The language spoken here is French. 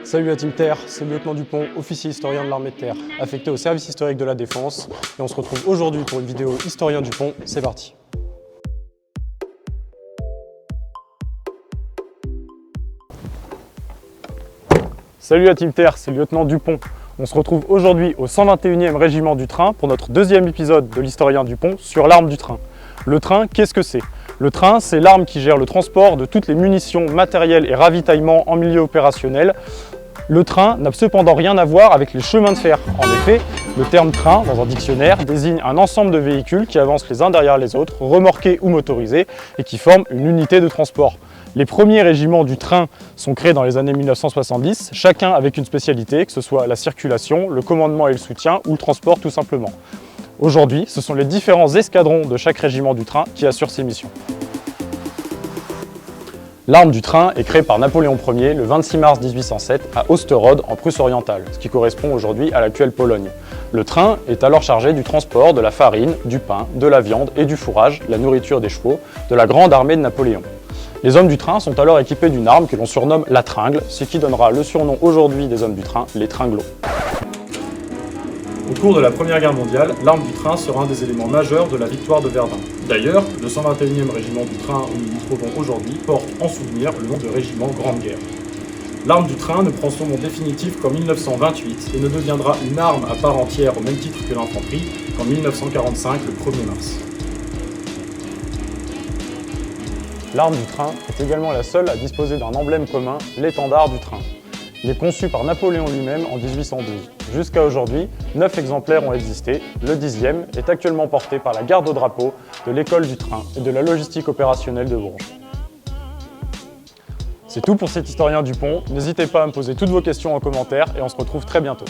Salut à Team Terre, c'est le lieutenant Dupont, officier historien de l'armée de terre, affecté au service historique de la Défense. Et on se retrouve aujourd'hui pour une vidéo Historien Dupont, c'est parti. Salut à Team Terre, c'est le lieutenant Dupont. On se retrouve aujourd'hui au 121e régiment du train pour notre deuxième épisode de l'historien Dupont sur l'arme du train. Le train, qu'est-ce que c'est? Le train, c'est l'arme qui gère le transport de toutes les munitions, matériel et ravitaillement en milieu opérationnel. Le train n'a cependant rien à voir avec les chemins de fer. En effet, le terme train, dans un dictionnaire, désigne un ensemble de véhicules qui avancent les uns derrière les autres, remorqués ou motorisés, et qui forment une unité de transport. Les premiers régiments du train sont créés dans les années 1970, chacun avec une spécialité, que ce soit la circulation, le commandement et le soutien, ou le transport tout simplement. Aujourd'hui, ce sont les différents escadrons de chaque régiment du train qui assurent ces missions. L'arme du train est créée par Napoléon Ier le 26 mars 1807 à Osterode en Prusse orientale, ce qui correspond aujourd'hui à l'actuelle Pologne. Le train est alors chargé du transport de la farine, du pain, de la viande et du fourrage, la nourriture des chevaux, de la grande armée de Napoléon. Les hommes du train sont alors équipés d'une arme que l'on surnomme la tringle, ce qui donnera le surnom aujourd'hui des hommes du train, les tringlos. Au cours de la Première Guerre mondiale, l'arme du train sera un des éléments majeurs de la victoire de Verdun. D'ailleurs, le 121e régiment du train où nous nous trouvons aujourd'hui porte en souvenir le nom de régiment Grande Guerre. L'arme du train ne prend son nom définitif qu'en 1928 et ne deviendra une arme à part entière au même titre que l'infanterie qu'en 1945, le 1er mars. L'arme du train est également la seule à disposer d'un emblème commun, l'étendard du train. Il est conçu par Napoléon lui-même en 1812. Jusqu'à aujourd'hui, 9 exemplaires ont existé. Le 10e est actuellement porté par la garde au drapeau de l'école du train et de la logistique opérationnelle de Bourges. C'est tout pour cet historien Dupont. N'hésitez pas à me poser toutes vos questions en commentaire et on se retrouve très bientôt.